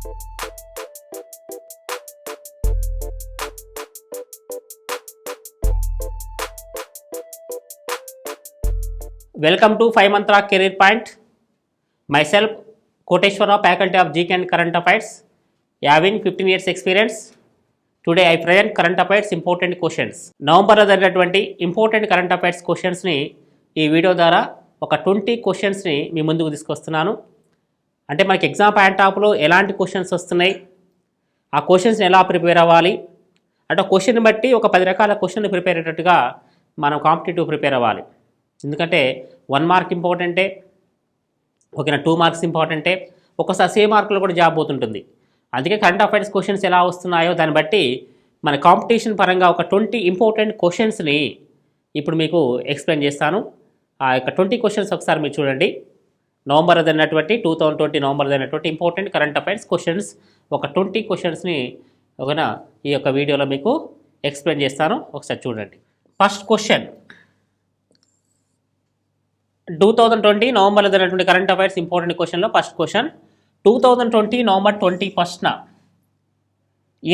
Welcome to 5 Mantra Career Point. Myself, Koteshwara, Faculty of GK and Current Affairs, having 15 years experience. Today I present current affairs important questions. నవంబర్లో జరిగినటువంటి important current affairs క్వశ్చన్స్ని ఈ video ద్వారా ఒక 20 క్వశ్చన్స్ని మీ ముందుకు తీసుకొస్తున్నాను. అంటే మనకి ఎగ్జామ్ పాయింట్ ఆఫ్లో ఎలాంటి క్వశ్చన్స్ వస్తున్నాయి, ఆ క్వశ్చన్స్ని ఎలా ప్రిపేర్ అవ్వాలి, అంటే క్వశ్చన్ బట్టి ఒక 10 రకాల క్వశ్చన్లు ప్రిపేర్ అయ్యేటట్టుగా మనం కాంపిటేటివ్ ప్రిపేర్ అవ్వాలి. ఎందుకంటే 1 మార్క్ ఇంపార్టెంటే, ఓకేనా, 2 మార్క్స్ ఇంపార్టెంటే, ఒక్కసారి సేమ్ మార్కులో కూడా జాబ్ పోతుంటుంది. అందుకే కరెంట్ అఫైర్స్ క్వశ్చన్స్ ఎలా వస్తున్నాయో దాన్ని బట్టి మన కాంపిటీషన్ పరంగా ఒక 20 ఇంపార్టెంట్ క్వశ్చన్స్ని ఇప్పుడు మీకు ఎక్స్ప్లెయిన్ చేస్తాను. ఆ యొక్క 20 క్వశ్చన్స్ ఒకసారి మీరు చూడండి. నవంబర్ జరిగినటువంటి 2020 నవంబర్ జరిగినటువంటి ఇంపార్టెంట్ కరెంట్ అఫైర్స్ క్వశ్చన్స్ ఒక 20 క్వశ్చన్స్ని ఓకేనా ఈ యొక్క వీడియోలో మీకు ఎక్స్ప్లెయిన్ చేస్తాను. ఒకసారి చూడండి. ఫస్ట్ క్వశ్చన్, 2020 నవంబర్లో జరిగినటువంటి కరెంట్ అఫైర్స్ ఇంపార్టెంట్ క్వశ్చన్లో ఫస్ట్ క్వశ్చన్, 2020 నవంబర్ 21న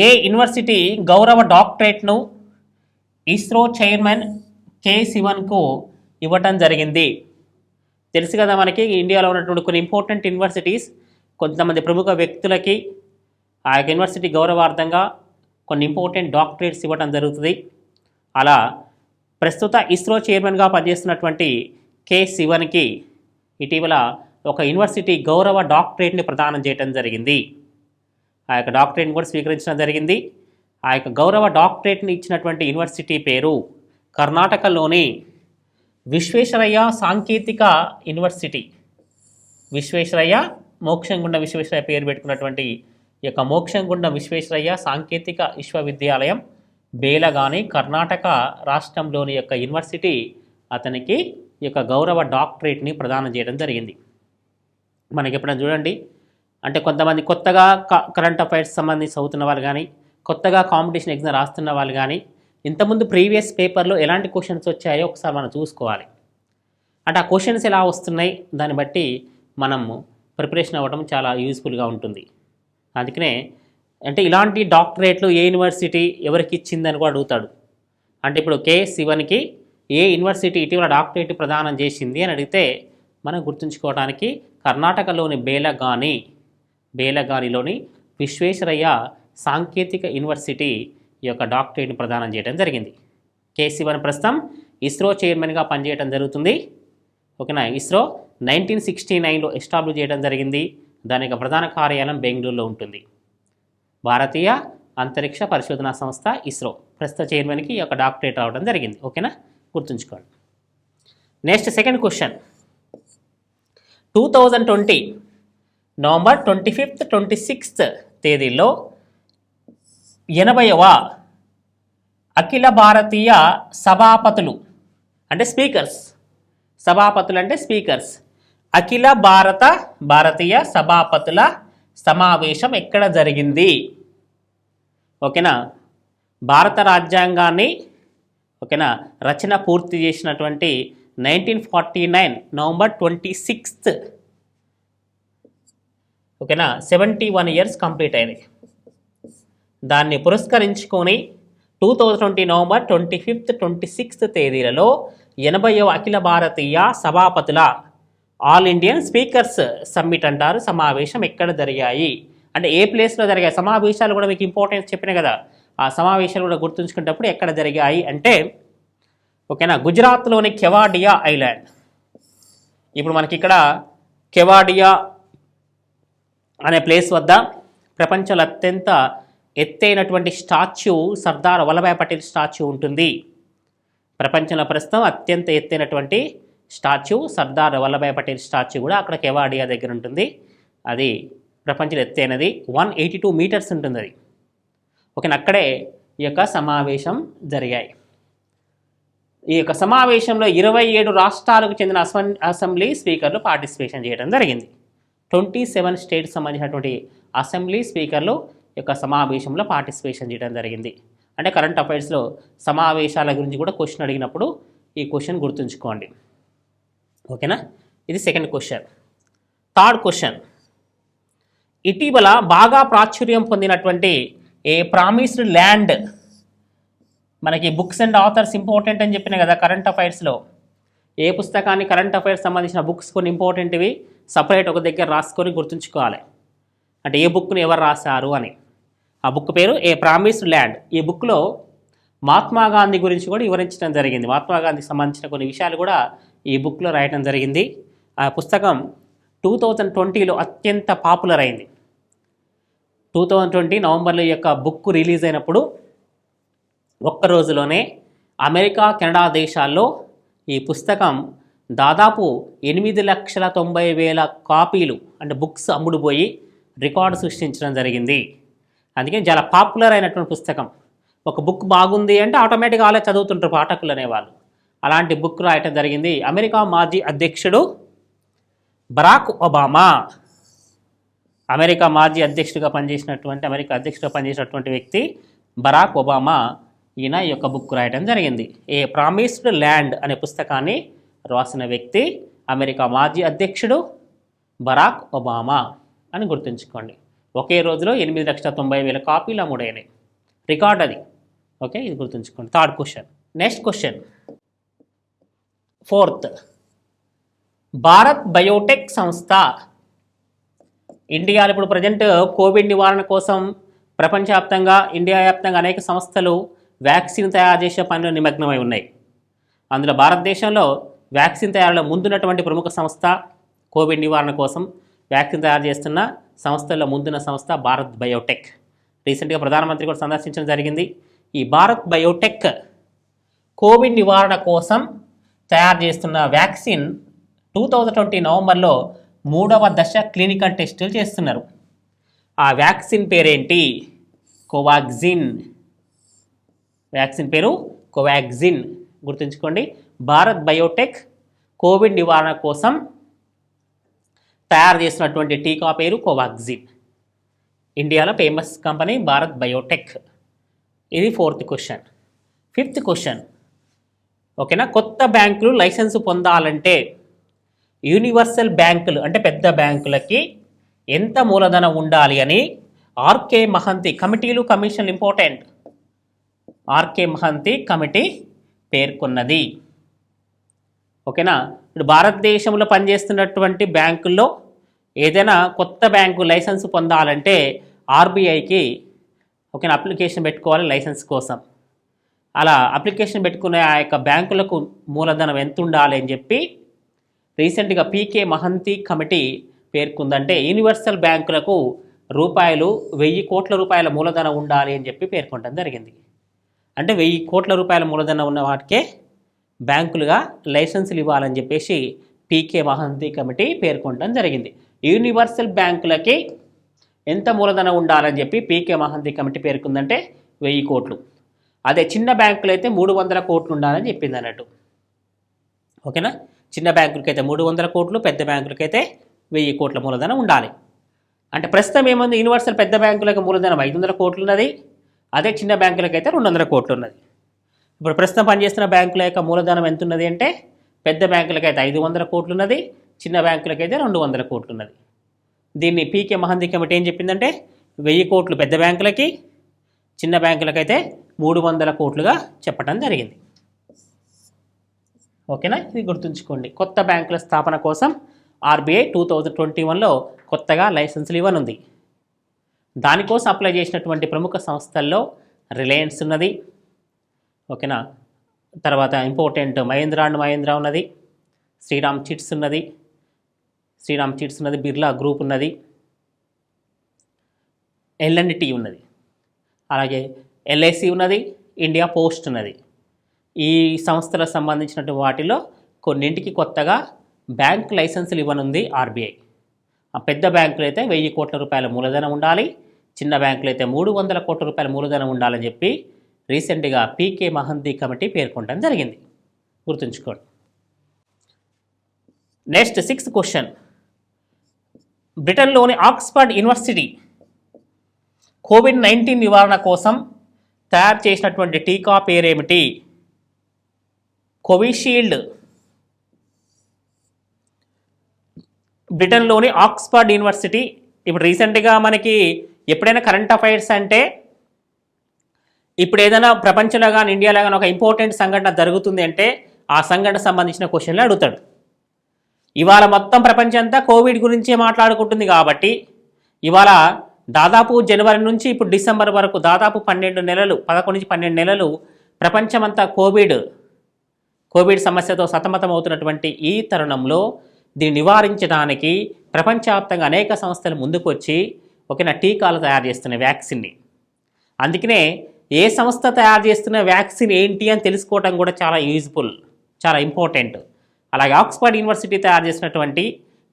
ఏ యూనివర్సిటీ గౌరవ డాక్టరేట్ను ఇస్రో చైర్మన్ కె శివన్కు ఇవ్వటం జరిగింది? తెలుసు కదా మనకి ఇండియాలో ఉన్నటువంటి కొన్ని ఇంపార్టెంట్ యూనివర్సిటీస్ కొంతమంది ప్రముఖ వ్యక్తులకి ఆ యొక్క యూనివర్సిటీ గౌరవార్థంగా కొన్ని ఇంపార్టెంట్ డాక్టరేట్స్ ఇవ్వటం జరుగుతుంది. అలా ప్రస్తుత ఇస్రో చైర్మన్గా పనిచేస్తున్నటువంటి కె శివన్కి ఇటీవల ఒక యూనివర్సిటీ గౌరవ డాక్టరేట్ని ప్రదానం చేయడం జరిగింది. ఆ యొక్క డాక్టరేట్ని కూడా స్వీకరించడం జరిగింది. ఆ యొక్క గౌరవ డాక్టరేట్ని ఇచ్చినటువంటి యూనివర్సిటీ పేరు కర్ణాటకలోని విశ్వేశ్వరయ్య సాంకేతిక యూనివర్సిటీ. విశ్వేశ్వరయ్య, మోక్షంగుండ విశ్వేశ్వరయ్య పేరు పెట్టుకున్నటువంటి ఈ యొక్క మోక్షంగుండ విశ్వేశ్వరయ్య సాంకేతిక విశ్వవిద్యాలయం బేలగాని కర్ణాటక రాష్ట్రంలోని యొక్క యూనివర్సిటీ అతనికి ఈ యొక్క గౌరవ డాక్టరేట్ని ప్రదానం చేయడం జరిగింది. మనకి ఎప్పుడైనా చూడండి, అంటే కొంతమంది కొత్తగా కరెంట్ అఫైర్స్ సంబంధించి చదువుతున్న వాళ్ళు కానీ, కొత్తగా కాంపిటీషన్ ఎగ్జామ్ రాస్తున్న వాళ్ళు కానీ, ఇంతకుముందు ప్రీవియస్ పేపర్లో ఎలాంటి క్వశ్చన్స్ వచ్చాయో ఒకసారి మనం చూసుకోవాలి. అంటే ఆ క్వశ్చన్స్ ఎలా వస్తున్నాయి దాన్ని బట్టి మనం ప్రిపరేషన్ అవ్వడం చాలా యూస్ఫుల్గా ఉంటుంది. అందుకనే అంటే ఇలాంటి డాక్టరేట్లు ఏ యూనివర్సిటీ ఎవరికి ఇచ్చిందని కూడా అడుగుతాడు. అంటే ఇప్పుడు కె శివన్కి ఏ యూనివర్సిటీ ఇటీవల డాక్టరేట్ ప్రదానం చేసింది అని అడిగితే మనం గుర్తుంచుకోవడానికి కర్ణాటకలోని బేలగానిలోని విశ్వేశ్వరయ్య సాంకేతిక యూనివర్సిటీ ఈ యొక్క డాక్టరేట్ని ప్రదానం చేయడం జరిగింది. కె శివన్ ప్రస్తుతం ఇస్రో చైర్మన్గా పనిచేయడం జరుగుతుంది. ఓకేనా, ఇస్రో 1969లో ఎస్టాబ్లిష్ చేయడం జరిగింది. దాని యొక్క ప్రధాన కార్యాలయం బెంగళూరులో ఉంటుంది. భారతీయ అంతరిక్ష పరిశోధనా సంస్థ ఇస్రో ప్రస్తుత చైర్మన్కి ఈ యొక్క డాక్టరేట్ రావడం జరిగింది. ఓకేనా, గుర్తుంచుకోండి. Next second question, 2020 November 25th 26th తేదీల్లో 80వ అఖిల భారతీయ సభాపతులు అంటే స్పీకర్స్, సభాపతులు అంటే స్పీకర్స్, అఖిల భారతీయ సభాపతుల సమావేశం ఎక్కడ జరిగింది? ఓకేనా, భారత రాజ్యాంగాన్ని ఓకేనా రచన పూర్తి చేసినటువంటి 1949 నవంబర్ 26th ఓకేనా 71 ఇయర్స్ కంప్లీట్ అయినాయి. దాన్ని పురస్కరించుకొని 2020 నవంబర్ 25th 26th తేదీలలో 80వ అఖిల భారతీయ సభాపతుల ఆల్ ఇండియన్ స్పీకర్స్ సమ్మిట్ అంటారు సమావేశం ఎక్కడ జరిగాయి అంటే ఏ ప్లేస్లో జరిగాయి? సమావేశాలు కూడా మీకు ఇంపార్టెన్స్ చెప్పిన కదా, ఆ సమావేశాలు కూడా గుర్తుంచుకునేటప్పుడు ఎక్కడ జరిగాయి అంటే ఓకేనా గుజరాత్లోని కెవాడియా ఐలాండ్. ఇప్పుడు మనకి ఇక్కడ కెవాడియా అనే ప్లేస్ వద్ద ప్రపంచంలో అత్యంత ఎత్తైనటువంటి స్టాచ్యూ సర్దార్ వల్లభాయ్ పటేల్ స్టాచ్యూ ఉంటుంది. ప్రపంచంలో ప్రస్తుతం అత్యంత ఎత్తైనటువంటి స్టాచ్యూ సర్దార్ వల్లభాయ్ పటేల్ స్టాచ్యూ కూడా అక్కడ కెవాడియా దగ్గర ఉంటుంది. అది ప్రపంచంలో ఎత్తైనది, 182 మీటర్స్ ఉంటుంది అది. ఓకే, అక్కడే ఈ యొక్క సమావేశం జరిగాయి. ఈ యొక్క సమావేశంలో 27 రాష్ట్రాలకు చెందిన అసెంబ్లీ స్పీకర్లు పార్టిసిపేషన్ చేయడం జరిగింది. 27 స్టేట్స్ సంబంధించినటువంటి అసెంబ్లీ స్పీకర్లు యొక్క సమావేశంలో పార్టిసిపేషన్ చేయడం జరిగింది. అంటే కరెంట్ అఫైర్స్లో సమావేశాల గురించి కూడా క్వశ్చన్ అడిగినప్పుడు ఈ క్వశ్చన్ గుర్తుంచుకోండి. ఓకేనా, ఇది సెకండ్ క్వశ్చన్. థర్డ్ క్వశ్చన్, ఇటీవల బాగా ప్రాచుర్యం పొందినటువంటి ఏ ప్రామిస్డ్ ల్యాండ్, మనకి బుక్స్ అండ్ ఆథర్స్ ఇంపార్టెంట్ అని చెప్పిన కదా కరెంట్ అఫైర్స్లో. ఏ పుస్తకాన్ని కరెంట్ అఫైర్స్ సంబంధించిన బుక్స్ కొన్ని ఇంపార్టెంట్వి సపరేట్ ఒక దగ్గర రాసుకొని గుర్తుంచుకోవాలి. అంటే ఏ బుక్ని ఎవరు రాశారు అని. ఆ బుక్ పేరు ఏ ప్రామిస్డ్ ల్యాండ్. ఈ బుక్లో మహాత్మా గాంధీ గురించి కూడా వివరించడం జరిగింది. మహాత్మా గాంధీకి సంబంధించిన కొన్ని విషయాలు కూడా ఈ బుక్లో రాయడం జరిగింది. ఆ పుస్తకం 2020లో అత్యంత పాపులర్ అయింది. 2020 నవంబర్లో ఈ యొక్క బుక్ రిలీజ్ అయినప్పుడు ఒక్క రోజులోనే అమెరికా, కెనడా దేశాల్లో ఈ పుస్తకం దాదాపు 8,90,000 కాపీలు అంటే బుక్స్ అమ్ముడుపోయి రికార్డు సృష్టించడం జరిగింది. అందుకే చాలా పాపులర్ అయినటువంటి పుస్తకం. ఒక బుక్ బాగుంది అంటే ఆటోమేటిక్గా వాళ్ళే చదువుతుంటారు పాఠకులు అనేవాళ్ళు. అలాంటి బుక్ రాయటం జరిగింది. అమెరికా మాజీ అధ్యక్షుడు బరాక్ ఒబామా, అమెరికా మాజీ అధ్యక్షుడిగా పనిచేసినటువంటి వ్యక్తి బరాక్ ఒబామా, ఈయన ఈ యొక్క బుక్ రాయటం జరిగింది. ఏ ప్రామిస్డ్ ల్యాండ్ అనే పుస్తకాన్ని రాసిన వ్యక్తి అమెరికా మాజీ అధ్యక్షుడు బరాక్ ఒబామా అని గుర్తుంచుకోండి. ఒకే రోజులో 8,90,000 కాపీలు అమ్ముడైనాయి. రికార్డ్ అది. ఓకే, ఇది గుర్తుంచుకోండి. Third question. Next question, fourth. Bharat Biotech సంస్థ ఇండియాలో ఇప్పుడు ప్రజెంట్ కోవిడ్ నివారణ కోసం ప్రపంచవ్యాప్తంగా, ఇండియా వ్యాప్తంగా అనేక సంస్థలు వ్యాక్సిన్ తయారు చేసే పనిలో నిమగ్నమై ఉన్నాయి. అందులో భారతదేశంలో వ్యాక్సిన్ తయారీలో ముందున్నటువంటి ప్రముఖ సంస్థ, కోవిడ్ నివారణ కోసం వ్యాక్సిన్ తయారు చేస్తున్న సంస్థల్లో ముందున్న సంస్థ భారత్ బయోటెక్. రీసెంట్గా ప్రధానమంత్రి కూడా సందర్శించడం జరిగింది. ఈ భారత్ బయోటెక్ కోవిడ్ నివారణ కోసం తయారు చేస్తున్న వ్యాక్సిన్ 2020 నవంబర్లో 3వ దశ క్లినికల్ టెస్టులు చేస్తున్నారు. ఆ వ్యాక్సిన్ పేరేంటి? కోవాక్సిన్. వ్యాక్సిన్ పేరు కోవాక్సిన్. గుర్తుంచుకోండి. భారత్ బయోటెక్ కోవిడ్ నివారణ కోసం తయారు చేసినటువంటి టీకా పేరు కోవాక్సిన్. ఇండియాలో ఫేమస్ కంపెనీ భారత్ బయోటెక్. ఇది ఫోర్త్ క్వశ్చన్. ఫిఫ్త్ క్వశ్చన్, ఓకేనా. కొత్త బ్యాంకులు లైసెన్స్ పొందాలంటే యూనివర్సల్ బ్యాంకులు అంటే పెద్ద బ్యాంకులకి ఎంత మూలధనం ఉండాలి అని ఆర్కే మహంతి కమిటీలు, కమిషన్లు ఇంపార్టెంట్. ఆర్కే మహంతి కమిటీ పేర్కొన్నది. ఓకేనా. ఇప్పుడు భారతదేశంలో పనిచేస్తున్నటువంటి బ్యాంకుల్లో ఏదైనా కొత్త బ్యాంకు లైసెన్స్ పొందాలంటే ఆర్బీఐకి ఓకేనా అప్లికేషన్ పెట్టుకోవాలి లైసెన్స్ కోసం. అలా అప్లికేషన్ పెట్టుకునే ఆ యొక్క బ్యాంకులకు మూలధనం ఎంత ఉండాలి అని చెప్పి రీసెంట్గా పీకే మహంతి కమిటీ పేర్కొందంటే యూనివర్సల్ బ్యాంకులకు 1,000 కోట్ల రూపాయల మూలధనం ఉండాలి అని చెప్పి పేర్కొనడం జరిగింది. అంటే 1,000 కోట్ల రూపాయల మూలధనం ఉన్న వాటికే బ్యాంకులుగా లైసెన్సులు ఇవ్వాలని చెప్పేసి పీకే మహంతి కమిటీ పేర్కొనడం జరిగింది. యూనివర్సల్ బ్యాంకులకి ఎంత మూలధనం ఉండాలని చెప్పి పీకే మహంతి కమిటీ పేర్కొందంటే 1,000 కోట్లు. అదే చిన్న బ్యాంకులు అయితే 300 కోట్లు ఉండాలని చెప్పింది అన్నట్టు. ఓకేనా. చిన్న బ్యాంకులకైతే 300 కోట్లు, పెద్ద బ్యాంకులకైతే 1,000 కోట్ల మూలధనం ఉండాలి. అంటే ప్రస్తుతం ఏముంది, యూనివర్సల్ పెద్ద బ్యాంకులకు మూలధనం 500 కోట్లు ఉన్నది, అదే చిన్న బ్యాంకులకైతే 200 కోట్లు ఉన్నది. ఇప్పుడు ప్రస్తుతం పనిచేస్తున్న బ్యాంకుల యొక్క మూలధనం ఎంత ఉన్నది అంటే పెద్ద బ్యాంకులకైతే 500 కోట్లు ఉన్నది, చిన్న బ్యాంకులకైతే 200 కోట్లు ఉన్నది. దీన్ని పీకే మహంతి కమిటీ ఏం చెప్పిందంటే 1,000 కోట్లు పెద్ద బ్యాంకులకి, చిన్న బ్యాంకులకైతే 300 కోట్లుగా చెప్పడం జరిగింది. ఓకేనా, ఇది గుర్తుంచుకోండి. కొత్త బ్యాంకుల స్థాపన కోసం ఆర్బీఐ 2021లో కొత్తగా లైసెన్సులు ఇవ్వనుంది. దానికోసం అప్లై చేసినటువంటి ప్రముఖ సంస్థల్లో రిలయన్స్ ఉన్నది. ఓకేనా. తర్వాత ఇంపార్టెంట్ మహీంద్రా అండ్ మహీంద్రా ఉన్నది, శ్రీరామ్ చిట్స్ ఉన్నది, బిర్లా గ్రూప్ ఉన్నది, L&T ఉన్నది, అలాగే LIC ఉన్నది, ఇండియా పోస్ట్ ఉన్నది. ఈ సంస్థలకు సంబంధించినటువంటి వాటిలో కొన్నింటికి కొత్తగా బ్యాంక్ లైసెన్సులు ఇవ్వనుంది ఆర్బీఐ. ఆ పెద్ద బ్యాంకులు అయితే 1,000 కోట్ల రూపాయల మూలధనం ఉండాలి, చిన్న బ్యాంకులు అయితే 300 కోట్ల రూపాయల మూలధనం ఉండాలని చెప్పి రీసెంట్గా పీకే మహంతి కమిటీ పేర్కొనడం జరిగింది. గుర్తుంచుకోండి. Next 6th question. బ్రిటన్లోని ఆక్స్ఫర్డ్ యూనివర్సిటీ కోవిడ్-19 నివారణ కోసం తయారు చేసినటువంటి టీకా పేరేమిటి? కోవిషీల్డ్. బ్రిటన్లోని ఆక్స్ఫర్డ్ యూనివర్సిటీ ఇప్పుడు రీసెంట్గా మనకి ఎప్పుడైనా కరెంట్ అఫైర్స్ అంటే ఇప్పుడు ఏదైనా ప్రపంచంలో కానీ ఇండియాలో కానీ ఒక ఇంపార్టెంట్ సంఘటన జరుగుతుంది అంటే ఆ సంఘటన సంబంధించిన క్వశ్చన్లు అడుగుతాడు. ఇవాళ మొత్తం ప్రపంచం అంతా కోవిడ్ గురించే మాట్లాడుకుంటుంది కాబట్టి ఇవాళ దాదాపు జనవరి నుంచి ఇప్పుడు డిసెంబర్ వరకు దాదాపు 12 నెలలు 11 నుంచి 12 నెలలు ప్రపంచమంతా కోవిడ్ సమస్యతో సతమతం అవుతున్నటువంటి ఈ తరుణంలో దీన్ని నివారించడానికి ప్రపంచవ్యాప్తంగా అనేక సంస్థలు ముందుకు వచ్చి ఒకేనా టీకాలు తయారు చేస్తున్న వ్యాక్సిన్ని. అందుకనే ఏ సంస్థ తయారు చేస్తున్న వ్యాక్సిన్ ఏంటి అని తెలుసుకోవడం కూడా చాలా యూజ్ఫుల్, చాలా ఇంపార్టెంట్. అలాగే ఆక్స్ఫర్డ్ యూనివర్సిటీ తయారు చేసినటువంటి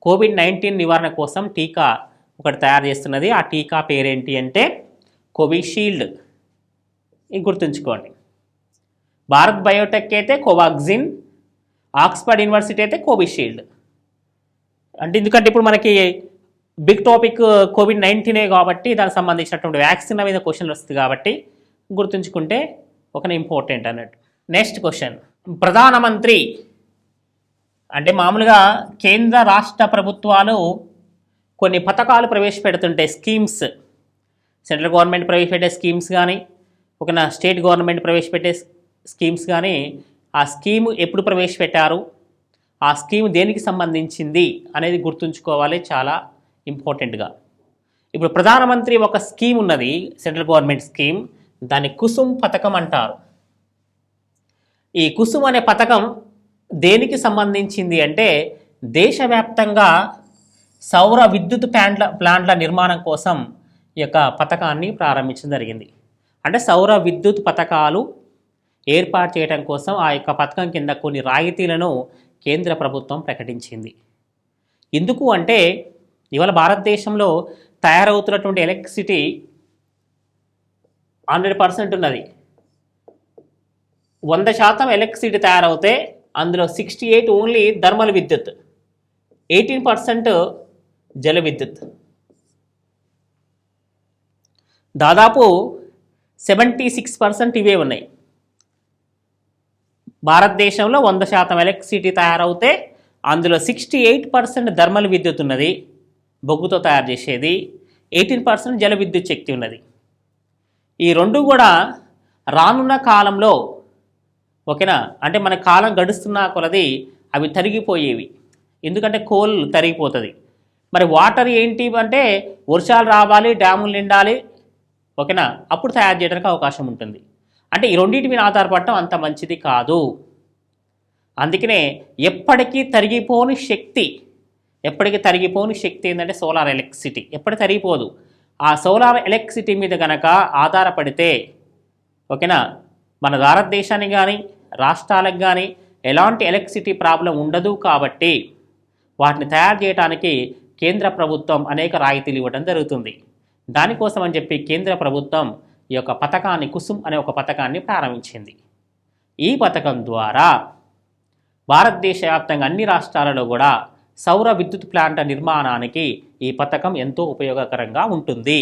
COVID-19 నివారణ కోసం టీకా ఒకటి తయారు చేస్తున్నది. ఆ టీకా పేరేంటి అంటే కోవిషీల్డ్. ఇది గుర్తుంచుకోండి. భారత్ బయోటెక్ అయితే కోవాక్సిన్, ఆక్స్ఫర్డ్ యూనివర్సిటీ అయితే కోవిషీల్డ్. అంటే ఎందుకంటే ఇప్పుడు మనకి బిగ్ టాపిక్ COVID-19 కాబట్టి దానికి సంబంధించినటువంటి వ్యాక్సిన్ మీద క్వశ్చన్లు వస్తుంది కాబట్టి గుర్తుంచుకుంటే ఒక ఇంపార్టెంట్ అన్నట్టు. నెక్స్ట్ క్వశ్చన్, ప్రధానమంత్రి అంటే మామూలుగా కేంద్ర రాష్ట్ర ప్రభుత్వాలు కొన్ని పథకాలు ప్రవేశపెడుతుంటాయి, స్కీమ్స్. సెంట్రల్ గవర్నమెంట్ ప్రవేశపెట్టే స్కీమ్స్ కానీ ఒక స్టేట్ గవర్నమెంట్ ప్రవేశపెట్టే స్కీమ్స్ కానీ ఆ స్కీము ఎప్పుడు ప్రవేశపెట్టారు, ఆ స్కీమ్ దేనికి సంబంధించింది అనేది గుర్తుంచుకోవాలి, చాలా ఇంపార్టెంట్గా. ఇప్పుడు ప్రధానమంత్రి ఒక స్కీమ్ ఉన్నది, సెంట్రల్ గవర్నమెంట్ స్కీమ్, దాన్ని కుసుమ్ పథకం అంటారు. ఈ కుసుమ్ అనే పథకం దేనికి సంబంధించింది అంటే దేశవ్యాప్తంగా సౌర విద్యుత్ ప్లాంట్ల నిర్మాణం కోసం ఈ యొక్క పథకాన్ని ప్రారంభించడం జరిగింది. అంటే సౌర విద్యుత్ పథకాలు ఏర్పాటు చేయడం కోసం ఆ యొక్క పథకం కింద కొన్ని రాయితీలను కేంద్ర ప్రభుత్వం ప్రకటించింది. ఎందుకు అంటే ఇవాళ భారతదేశంలో తయారవుతున్నటువంటి ఎలక్ట్రిసిటీ 100% ఉన్నది. 100% ఎలక్ట్రిసిటీ తయారవుతే అందులో 68 ఓన్లీ థర్మల్ విద్యుత్, 18% జల విద్యుత్, దాదాపు 76% ఇవే ఉన్నాయి. భారతదేశంలో 100% ఎలక్ట్రిసిటీ తయారవుతే అందులో 68% థర్మల్ విద్యుత్ ఉన్నది, బొగ్గుతో తయారు చేసేది, 18% జల విద్యుత్ శక్తి ఉన్నది. ఈ రెండు కూడా రానున్న కాలంలో ఓకేనా, అంటే మన కాలం గడుస్తున్న కొలది అవి తరిగిపోయేవి. ఎందుకంటే కోల్ తరిగిపోతుంది. మరి వాటర్ ఏంటి అంటే వర్షాలు రావాలి, డ్యాములు నిండాలి, ఓకేనా, అప్పుడు తయారు చేయడానికి అవకాశం ఉంటుంది. అంటే ఈ రెండింటి మీద ఆధారపడటం అంత మంచిది కాదు. అందుకనే ఎప్పటికీ తరిగిపోని శక్తి ఏంటంటే సోలార్ ఎలక్ట్రిసిటీ. ఎప్పటికీ తరిగిపోదు. ఆ సోలార్ ఎలక్ట్రిసిటీ మీద కనుక ఆధారపడితే ఓకేనా మన భారతదేశానికి కానీ రాష్ట్రాలకు కానీ ఎలాంటి ఎలక్ట్రిసిటీ ప్రాబ్లం ఉండదు. కాబట్టి వాటిని తయారు చేయడానికి కేంద్ర ప్రభుత్వం అనేక రాయితీలు ఇవ్వడం జరుగుతుంది. దానికోసం అని చెప్పి కేంద్ర ప్రభుత్వం ఈ యొక్క పథకాన్ని కుసుమ్ అనే ఒక పథకాన్ని ప్రారంభించింది. ఈ పథకం ద్వారా భారతదేశ వ్యాప్తంగా అన్ని రాష్ట్రాలలో కూడా సౌర విద్యుత్ ప్లాంట్ల నిర్మాణానికి ఈ పథకం ఎంతో ఉపయోగకరంగా ఉంటుంది.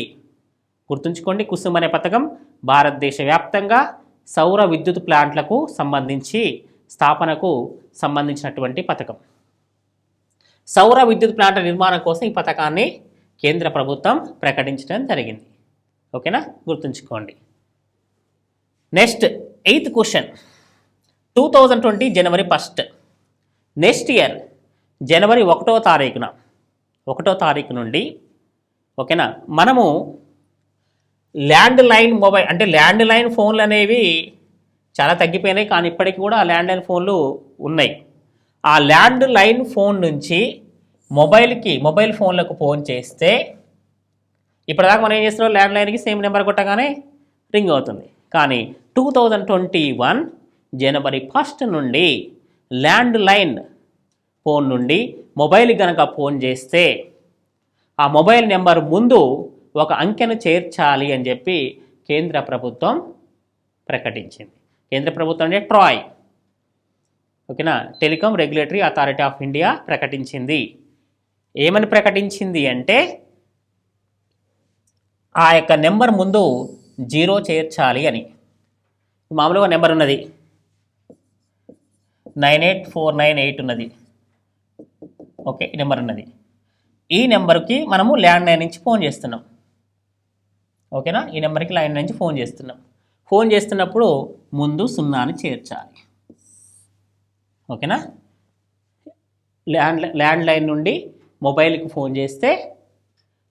గుర్తుంచుకోండి, కుసుమ్ అనే పథకం భారతదేశ వ్యాప్తంగా సౌర విద్యుత్ ప్లాంట్లకు సంబంధించి స్థాపనకు సంబంధించినటువంటి పథకం. సౌర విద్యుత్ ప్లాంట్ల నిర్మాణం కోసం ఈ పథకాన్ని కేంద్ర ప్రభుత్వం ప్రకటించడం జరిగింది. ఓకేనా, గుర్తుంచుకోండి. నెక్స్ట్ 8th క్వశ్చన్, 2020 జనవరి 1 నెక్స్ట్ ఇయర్ జనవరి 1వ తారీఖు నుండి ఓకేనా మనము ల్యాండ్ లైన్ మొబైల్ అంటే ల్యాండ్ లైన్ ఫోన్లు అనేవి చాలా తగ్గిపోయినాయి, కానీ ఇప్పటికీ కూడా ఆ ల్యాండ్ లైన్ ఫోన్లు ఉన్నాయి. ఆ ల్యాండ్ లైన్ ఫోన్ నుంచి మొబైల్ ఫోన్లకు ఫోన్ చేస్తే ఇప్పటిదాకా మనం ఏం చేస్తున్నాం, ల్యాండ్ లైన్కి సేమ్ నెంబర్ కొట్టగానే రింగ్ అవుతుంది. కానీ 2021 జనవరి 1 నుండి ల్యాండ్ లైన్ ఫోన్ నుండి మొబైల్ కనుక ఫోన్ చేస్తే ఆ మొబైల్ నెంబర్ ముందు ఒక అంకెను చేర్చాలి అని చెప్పి కేంద్ర ప్రభుత్వం ప్రకటించింది. కేంద్ర ప్రభుత్వం అంటే ట్రాయ్, ఓకేనా, telecom regulatory authority of India ప్రకటించింది. ఏమని ప్రకటించింది అంటే ఆ యొక్క నెంబర్ ముందు 0 చేర్చాలి అని. మామూలుగా నెంబర్ ఉన్నది 98498 ఉన్నది, ఓకే, ఈ నెంబర్ ఉన్నది. ఈ నెంబర్కి మనము ల్యాండ్లైన్ నుంచి ఫోన్ చేస్తున్నాం. ఓకేనా, ఈ నెంబర్కి ల్యాండ్ నుంచి ఫోన్ చేస్తున్నాం. ఫోన్ చేస్తున్నప్పుడు ముందు 0ని చేర్చాలి. ఓకేనా, ల్యాండ్లైన్ నుండి మొబైల్కి ఫోన్ చేస్తే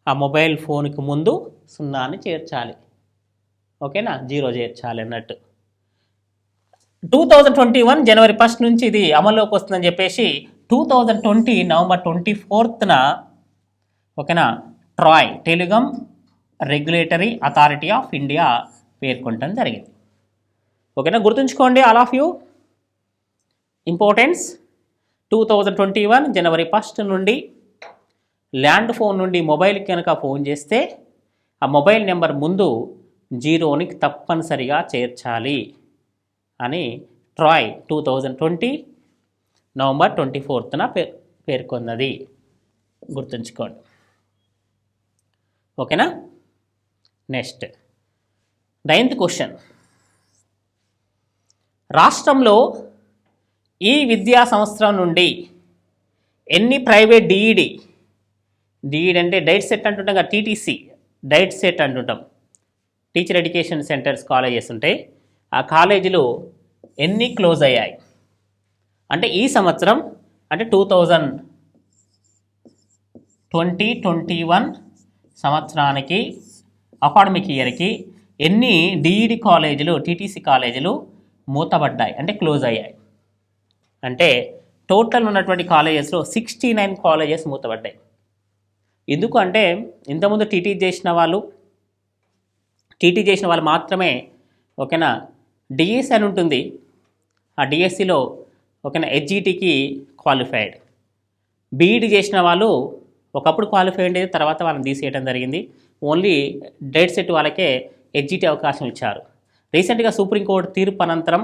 ఆ మొబైల్ ఫోన్కి ముందు 0ని చేర్చాలి. ఓకేనా, 0 చేర్చాలి అన్నట్టు. 2021 జనవరి 1 నుంచి ఇది అమల్లోకి వస్తుందని చెప్పేసి 2020 నవంబర్ 24న ఓకేనా Troy telecom regulatory authority of India పేర్కొనడం జరిగింది. ఓకేనా, గుర్తుంచుకోండి ఆల్ ఆఫ్ యూ. ఇంపార్టెన్స్ 2021 జనవరి 1 నుండి ల్యాండ్ ఫోన్ నుండి మొబైల్కి కనుక ఫోన్ చేస్తే ఆ మొబైల్ నెంబర్ ముందు 0ని తప్పనిసరిగా చేర్చాలి అని ట్రాయ్ 2020 నవంబర్ 24న పేర్కొన్నది. గుర్తుంచుకోండి. ఓకేనా, నెక్స్ట్ 9th క్వశ్చన్. రాష్ట్రంలో ఈ విద్యా సంవత్సరం నుండి ఎన్ని ప్రైవేట్ డిఈడి అంటే డైట్ సెట్ అంటుంటాం కదా, టీటీసీ డైట్ సెట్ అంటుంటాం, టీచర్ ఎడ్యుకేషన్ సెంటర్స్ కాలేజెస్ ఉంటాయి. ఆ కాలేజీలు ఎన్ని క్లోజ్ అయ్యాయి అంటే ఈ సంవత్సరం అంటే 2020-21 సంవత్సరానికి అకాడమిక్ ఇయర్కి ఎన్ని డిఈడి కాలేజీలు టీటీసీ కాలేజీలు మూతబడ్డాయి అంటే క్లోజ్ అయ్యాయి అంటే టోటల్ ఉన్నటువంటి కాలేజెస్లో 69 కాలేజెస్ మూతబడ్డాయి. ఎందుకు అంటే ఇంతకుముందు టీటీ చేసిన వాళ్ళు మాత్రమే ఓకేనా డిఎస్సి అని ఉంటుంది. ఆ డిఎస్సిలో ఓకేనా హెచ్జిటికి క్వాలిఫైడ్. బీఈడి చేసిన వాళ్ళు ఒకప్పుడు క్వాలిఫై ఉండేది, తర్వాత వాళ్ళని తీసేయడం జరిగింది. ఓన్లీ డైట్ సెట్ వాళ్ళకే హెచ్జిటి అవకాశం ఇచ్చారు. రీసెంట్గా సుప్రీంకోర్టు తీర్పు అనంతరం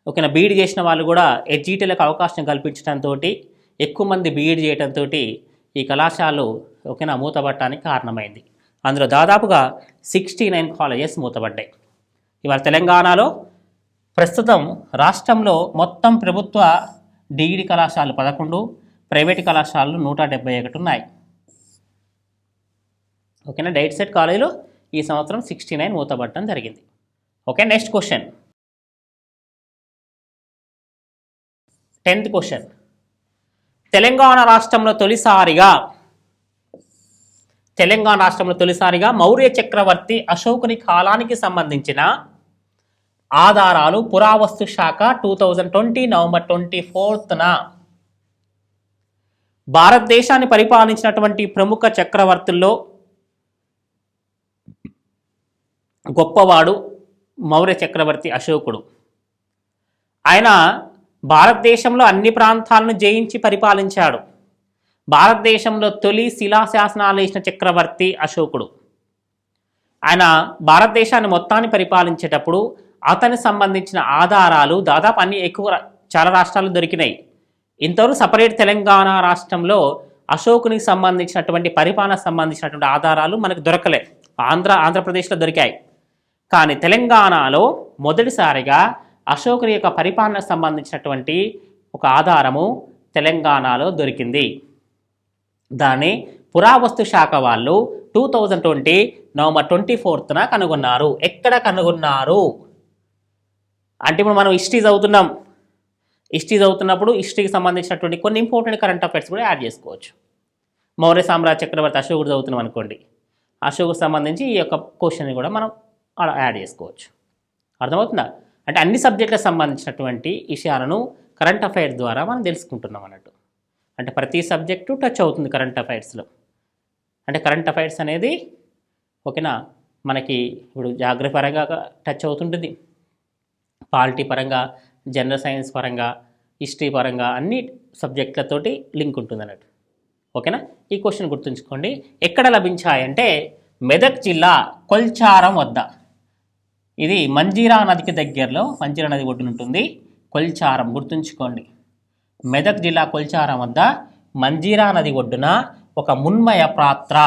ఓకేనా బీఈడి చేసిన వాళ్ళు కూడా హెచ్జిటీలకు అవకాశం కల్పించడంతో ఎక్కువ మంది బీఈడి చేయడంతో ఈ కళాశాలలు ఓకేనా మూతపడటానికి కారణమైంది. అందులో దాదాపుగా 69 కాలేజెస్ మూతపడ్డాయి. ఇవాళ తెలంగాణలో ప్రస్తుతం రాష్ట్రంలో మొత్తం ప్రభుత్వ డిగ్రీ కళాశాలలు 11, ప్రైవేట్ కళాశాలలు 171 ఉన్నాయి. ఓకేనా, డైట్ సెట్ కాలేజీలు ఈ సంవత్సరం 69 మూతపడటం జరిగింది. Okay, next question 10th question. Telangana రాష్ట్రంలో తొలిసారిగా మౌర్య చక్రవర్తి అశోకుని కాలానికి సంబంధించిన ఆధారాలు పురావస్తు శాఖ 2020 నవంబర్ 24న భారతదేశాన్ని పరిపాలించినటువంటి ప్రముఖ చక్రవర్తుల్లో గొప్పవాడు మౌర్య చక్రవర్తి అశోకుడు. ఆయన భారతదేశంలో అన్ని ప్రాంతాలను జయించి పరిపాలించాడు. భారతదేశంలో తొలి శిలాశాసనాలు వేసిన చక్రవర్తి అశోకుడు. ఆయన భారతదేశాన్ని మొత్తాన్ని పరిపాలించేటప్పుడు అతనికి సంబంధించిన ఆధారాలు దాదాపు చాలా రాష్ట్రాలు దొరికినాయి. ఇంతవరకు సపరేట్ తెలంగాణ రాష్ట్రంలో అశోకునికి సంబంధించినటువంటి పరిపాలనకు సంబంధించినటువంటి ఆధారాలు మనకు దొరకలే. ఆంధ్రప్రదేశ్లో దొరికాయి. కానీ తెలంగాణలో మొదటిసారిగా అశోకుని యొక్క పరిపాలనకు సంబంధించినటువంటి ఒక ఆధారము తెలంగాణలో దొరికింది. దాన్ని పురావస్తు శాఖ వాళ్ళు 2020 నవంబర్ 24న కనుగొన్నారు. ఎక్కడ కనుగొన్నారు అంటే ఇప్పుడు మనం హిస్టరీ చదువుతున్నప్పుడు హిస్టరీకి సంబంధించినటువంటి కొన్ని ఇంపార్టెంట్ కరెంట్ అఫైర్స్ కూడా యాడ్ చేసుకోవచ్చు. మౌర్య సామ్రాజ్య చక్రవర్తి అశోకుడు చదువుతున్నాం అనుకోండి, అశోకుకు సంబంధించి ఈ యొక్క క్వశ్చన్ని కూడా మనం అలా యాడ్ చేసుకోవచ్చు. అర్థమవుతుందా? అంటే అన్ని సబ్జెక్టులకు సంబంధించినటువంటి విషయాలను కరెంట్ అఫైర్స్ ద్వారా మనం తెలుసుకుంటున్నాం అన్నట్టు. అంటే ప్రతి సబ్జెక్టు టచ్ అవుతుంది కరెంట్ అఫైర్స్లో. అంటే కరెంట్ అఫైర్స్ అనేది ఓకేనా మనకి ఇప్పుడు జాగ్రఫీ పరంగా టచ్ అవుతుంటుంది, పాలిటీ పరంగా, జనరల్ సైన్స్ పరంగా, హిస్టరీ పరంగా అన్ని సబ్జెక్టులతోటి లింక్ ఉంటుంది అన్నట్టు. ఓకేనా, ఈ క్వశ్చన్ గుర్తుంచుకోండి. ఎక్కడ లభించాయంటే మెదక్ జిల్లా కొల్చారం వద్ద. ఇది మంజీరా నదికి దగ్గరలో, మంజీరా నది ఒడ్డున ఉంటుంది కొల్చారం. గుర్తుంచుకోండి, మెదక్ జిల్లా కొల్చారం వద్ద మంజీరా నది ఒడ్డున ఒక మృన్మయ పాత్ర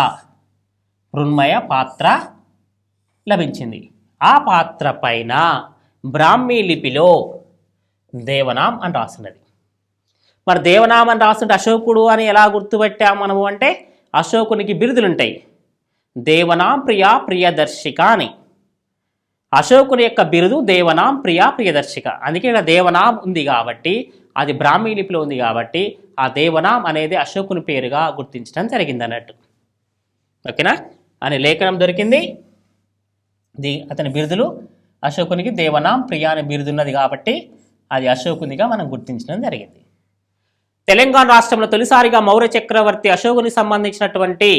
లభించింది. ఆ పాత్ర పైన బ్రాహ్మీ లిపిలో దేవనాం అని రాస్తున్నది. మరి దేవనాం అని రాస్తుంటే అశోకుడు అని ఎలా గుర్తుపెట్టాము మనము అంటే అశోకునికి బిరుదులుంటాయి. దేవనాం ప్రియా ప్రియదర్శిక అని. అశోకుని యొక్క బిరుదు దేవనాం ప్రియా ప్రియదర్శిక. అందుకే ఇక్కడ దేవనాం ఉంది కాబట్టి, అది బ్రాహ్మీ లిపిలో ఉంది కాబట్టి ఆ దేవనాం అనేది అశోకుని పేరుగా గుర్తించడం జరిగింది అన్నట్టు. ఓకేనా, అనే లేఖనం దొరికింది. అతని బిరుదులు అశోకునికి దేవనాం ప్రియా అనే బిరుదున్నది కాబట్టి అది అశోకునిగా మనం గుర్తించడం జరిగింది. తెలంగాణ రాష్ట్రంలో తొలిసారిగా మౌర్య చక్రవర్తి అశోకునికి సంబంధించినటువంటి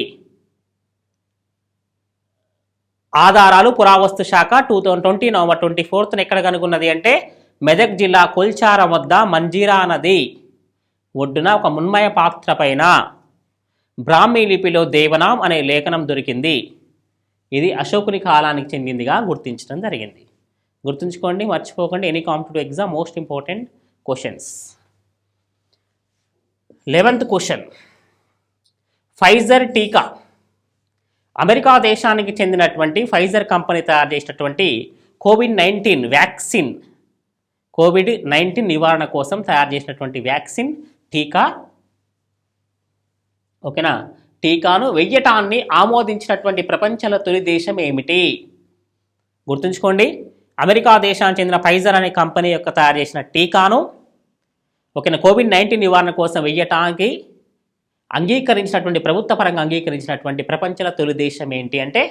ఆధారాలు పురావస్తు శాఖ 2020 నవంబర్ 24న ఎక్కడ కనుగొన్నది అంటే మెదక్ జిల్లా కొల్చారం వద్ద మంజీరా నది ఒడ్డున ఒక మున్మయ పాత్ర పైన బ్రాహ్మీ లిపిలో దేవనాం అనే లేఖనం దొరికింది. ఇది అశోకుని కాలానికి చెందిందిగా గుర్తించడం జరిగింది. గుర్తుంచుకోండి, మర్చిపోకండి. Any competitive exam most important questions. 11th question. Pfizer టీకా అమెరికా దేశానికి చెందినటువంటి ఫైజర్ కంపెనీ తయారు చేసినటువంటి కోవిడ్-19 వ్యాక్సిన్, కోవిడ్-19 నివారణ కోసం తయారు చేసినటువంటి వ్యాక్సిన్ టీకా. ఓకేనా, టీకాను వెయ్యటాన్ని ఆమోదించినటువంటి ప్రపంచంలో తొలి దేశం ఏమిటి? గుర్తుంచుకోండి, అమెరికా దేశానికి చెందిన ఫైజర్ అనే కంపెనీ యొక్క తయారు చేసిన టీకాను ఓకేనా కోవిడ్-19 నివారణ కోసం వెయ్యటానికి అంగీకరించినటువంటి, ప్రభుత్వ పరంగా అంగీకరించినటువంటి ప్రపంచంలో తొలి దేశం ఏంటి అంటే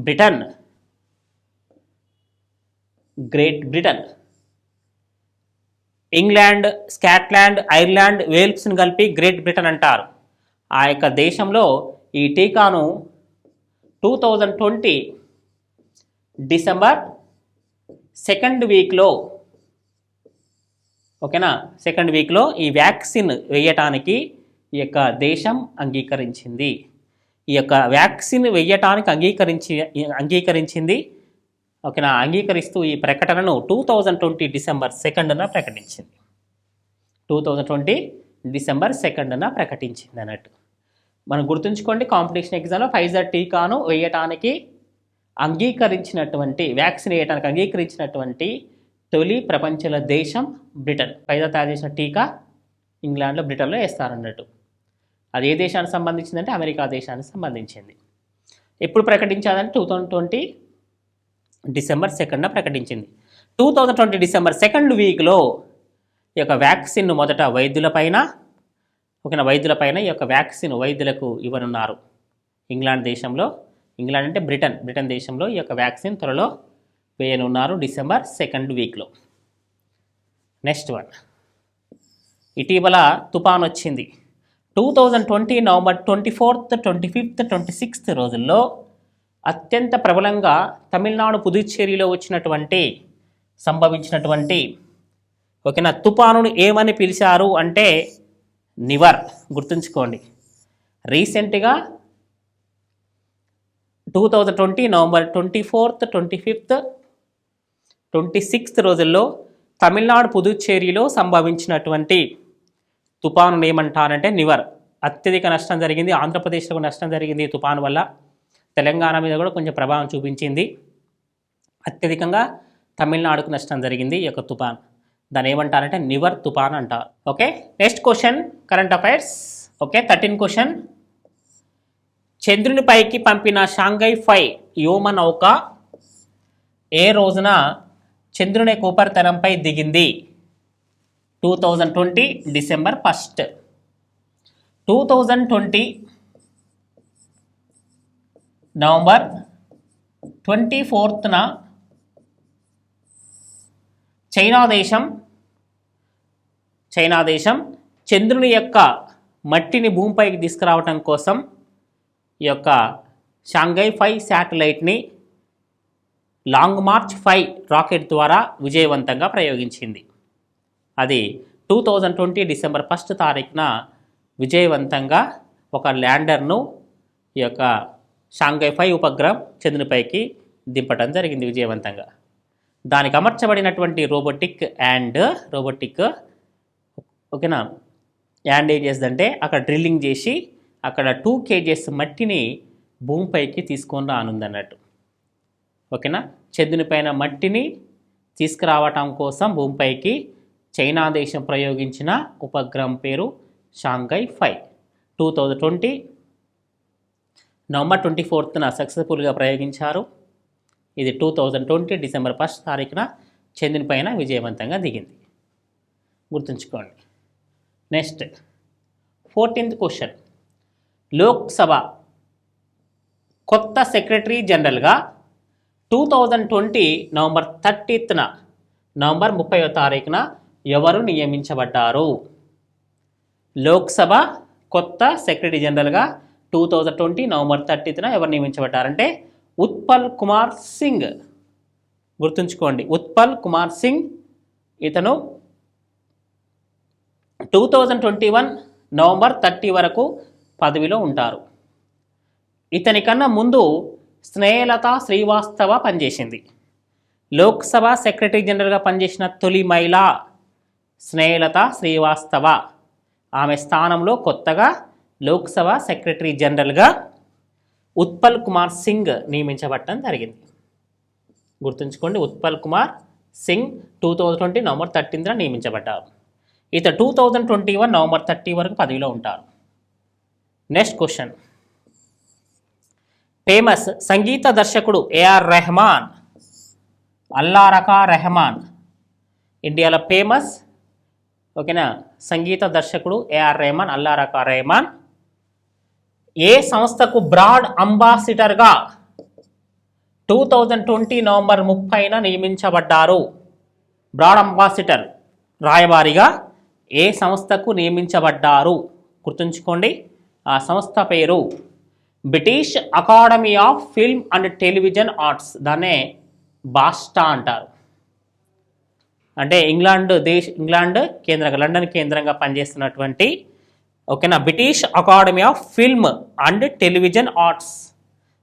Britain, Great Britain. England, Scotland, Ireland, వేల్స్ని కలిపి గ్రేట్ బ్రిటన్ అంటారు. ఆ యొక్క దేశంలో ఈ టీకాను 2020 డిసెంబర్ 2nd వీక్లో ఓకేనా 2nd వీక్లో ఈ వ్యాక్సిన్ వేయటానికి ఈ యొక్క దేశం అంగీకరించింది. ఈ యొక్క వ్యాక్సిన్ వేయటానికి అంగీకరించింది. ఓకేనా, అంగీకరిస్తూ ఈ ప్రకటనను 2020 డిసెంబర్ 2న ప్రకటించింది. 2020 డిసెంబర్ 2న ప్రకటించింది అన్నట్టు. మనం గుర్తుంచుకోండి, కాంపిటీషన్ ఎగ్జామ్లో ఫైజర్ టీకాను వేయటానికి అంగీకరించినటువంటి, వ్యాక్సిన్ వేయటానికి అంగీకరించినటువంటి తొలి ప్రపంచంలో దేశం బ్రిటన్. ఫైజర్ తయారు చేసిన టీకా ఇంగ్లాండ్లో, బ్రిటన్లో వేస్తారన్నట్టు. అది ఏ దేశానికి సంబంధించిందంటే అమెరికా దేశానికి సంబంధించింది. ఎప్పుడు ప్రకటించాలంటే 2020 డిసెంబర్ 2న ప్రకటించింది. 2020 డిసెంబర్ 2nd వీక్లో ఈ యొక్క వ్యాక్సిన్ను మొదట వైద్యులపైన వైద్యులపైన ఈ యొక్క వ్యాక్సిన్ వైద్యులకు ఇవ్వనున్నారు. ఇంగ్లాండ్ దేశంలో, ఇంగ్లాండ్ అంటే బ్రిటన్ దేశంలో ఈ యొక్క వ్యాక్సిన్ త్వరలో వేయనున్నారు డిసెంబర్ 2nd వీక్లో. Next one. ఇటీవల తుఫాన్ వచ్చింది. 2020 నవంబర్ 24th, 25th, 26th రోజుల్లో అత్యంత ప్రబలంగా తమిళనాడు పుదుచ్చేరిలో సంభవించినటువంటి ఓకేనా తుఫానును ఏమని పిలిచారు అంటే నివర్. గుర్తుంచుకోండి, రీసెంట్గా 2020 నవంబర్ 24th, 25th, 26th రోజుల్లో తమిళనాడు పుదుచ్చేరిలో సంభవించినటువంటి తుఫాను ఏమంటారంటే నివర్. అత్యధిక నష్టం జరిగింది. ఆంధ్రప్రదేశ్లో నష్టం జరిగింది ఈ తుఫాను వల్ల. తెలంగాణ మీద కూడా కొంచెం ప్రభావం చూపించింది. అత్యధికంగా తమిళనాడుకు నష్టం జరిగింది ఈ యొక్క తుఫాన్. దాన్ని ఏమంటారంటే నివర్ తుఫాన్ అంటారు. Okay, next question, current affairs. Okay, 13th question. చంద్రునిపైకి పంపిన షాంఘై 5 వ్యోమనౌక ఏ రోజున చంద్రుని యొక్క ఉపరితలంపై దిగింది? 2020 డిసెంబర్ 1st. 2020 నవంబర్ 24న చైనా దేశం చంద్రుని యొక్క మట్టిని భూమిపైకి తీసుకురావటం కోసం ఈ యొక్క షాంఘై 5 శాటిలైట్ని లాంగ్ మార్చ్ 5 రాకెట్ ద్వారా విజయవంతంగా ప్రయోగించింది. అది 2020 డిసెంబర్ 1st తారీఖున విజయవంతంగా ఒక ల్యాండర్ను ఈ యొక్క షాంఘై 5 ఉపగ్రహం చంద్రునిపైకి దింపడం జరిగింది విజయవంతంగా. దానికి అమర్చబడినటువంటి రోబోటిక్ ఓకేనా యాండ్ ఏం చేస్తుందంటే అక్కడ డ్రిల్లింగ్ చేసి అక్కడ 2 kgs మట్టిని భూమిపైకి తీసుకొని రానుందన్నట్టు. ఓకేనా, చంద్రునిపైన మట్టిని తీసుకురావటం కోసం భూమిపైకి చైనా దేశం ప్రయోగించిన ఉపగ్రహం పేరు షాంఘై 5. 2020 నవంబర్ 24న సక్సెస్ఫుల్గా ప్రయోగించారు. ఇది 2020 డిసెంబర్ 1 తారీఖున చంద్రుని పైన విజయవంతంగా దిగింది. గుర్తుంచుకోండి. Next 14th question. లోక్సభ కొత్త సెక్రటరీ జనరల్గా 2020 నవంబర్ 30న నవంబర్ 30వ తారీఖున ఎవరు నియమించబడ్డారు? లోక్సభ కొత్త సెక్రటరీ జనరల్గా 2020 నవంబర్ 30న ఎవరు నియమించబడ్డారంటే ఉత్పల్ కుమార్ సింగ్. గుర్తుంచుకోండి, ఉత్పల్ కుమార్ సింగ్. ఇతను 2021 నవంబర్ 30 వరకు పదవిలో ఉంటారు. ఇతనికన్నా ముందు స్నేహలత శ్రీవాస్తవ పనిచేసింది. లోక్సభ సెక్రటరీ జనరల్గా పనిచేసిన తొలి మహిళ స్నేహలత శ్రీవాస్తవ. ఆమె స్థానంలో కొత్తగా లోక్సభ సెక్రటరీ జనరల్గా ఉత్పల్ కుమార్ సింగ్ నియమించబడటం జరిగింది. గుర్తుంచుకోండి, ఉత్పల్ కుమార్ సింగ్ 2020 నవంబర్ 13న నియమించబడ్డారు. ఇతను 2021 నవంబర్ 30 వరకు పదవిలో ఉంటారు. Next question. ఫేమస్ సంగీత దర్శకుడు ఏఆర్ రెహమాన్, అల్లా రకా రెహమాన్. ఇండియాలో ఫేమస్ ఓకేనా సంగీత దర్శకుడు ఏఆర్ రెహమాన్, అల్లా రకా రెహమాన్ ఏ సంస్థకు బ్రాడ్ అంబాసిడర్గా 2020 నవంబర్ 30న నియమించబడ్డారు? బ్రాడ్ అంబాసిడర్ రాయబారిగా ఏ సంస్థకు నియమించబడ్డారు? గుర్తుంచుకోండి, ఆ సంస్థ పేరు British academy of film and television arts. దాన్నే బాస్టా అంటారు. అంటే ఇంగ్లాండ్ కేంద్రంగా, లండన్ కేంద్రంగా పనిచేస్తున్నటువంటి ఓకేనా British academy of film and television arts,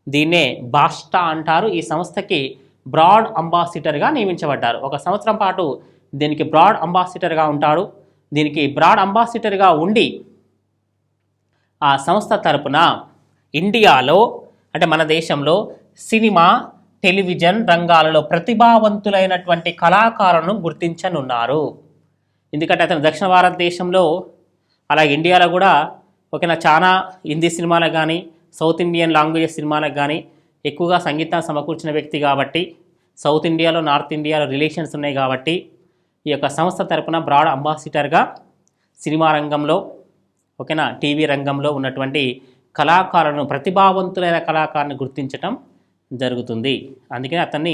దీన్నే బాస్టా అంటారు. ఈ సంస్థకి బ్రాడ్ అంబాసిడర్గా నియమించబడ్డారు. 1 సంవత్సరం పాటు దీనికి బ్రాడ్ అంబాసిడర్గా ఉంటాడు. దీనికి బ్రాడ్ అంబాసిడర్గా ఉండి ఆ సంస్థ తరపున ఇండియాలో అంటే మన దేశంలో సినిమా, టెలివిజన్ రంగాలలో ప్రతిభావంతులైనటువంటి కళాకారులను గుర్తించనున్నారు. ఎందుకంటే అతను దక్షిణ భారతదేశంలో అలాగే ఇండియాలో కూడా ఓకేనా చాలా హిందీ సినిమాలకు కానీ సౌత్ ఇండియన్ లాంగ్వేజెస్ సినిమాలకు కానీ ఎక్కువగా సంగీతాన్ని సమకూర్చిన వ్యక్తి కాబట్టి, సౌత్ ఇండియాలో నార్త్ ఇండియాలో రిలేషన్స్ ఉన్నాయి కాబట్టి ఈ యొక్క సంస్థ తరపున బ్రాడ్ అంబాసిడర్గా సినిమా రంగంలో ఓకేనా టీవీ రంగంలో ఉన్నటువంటి కళాకారులను, ప్రతిభావంతులైన కళాకారులను గుర్తించటం జరుగుతుంది. అందుకని అతన్ని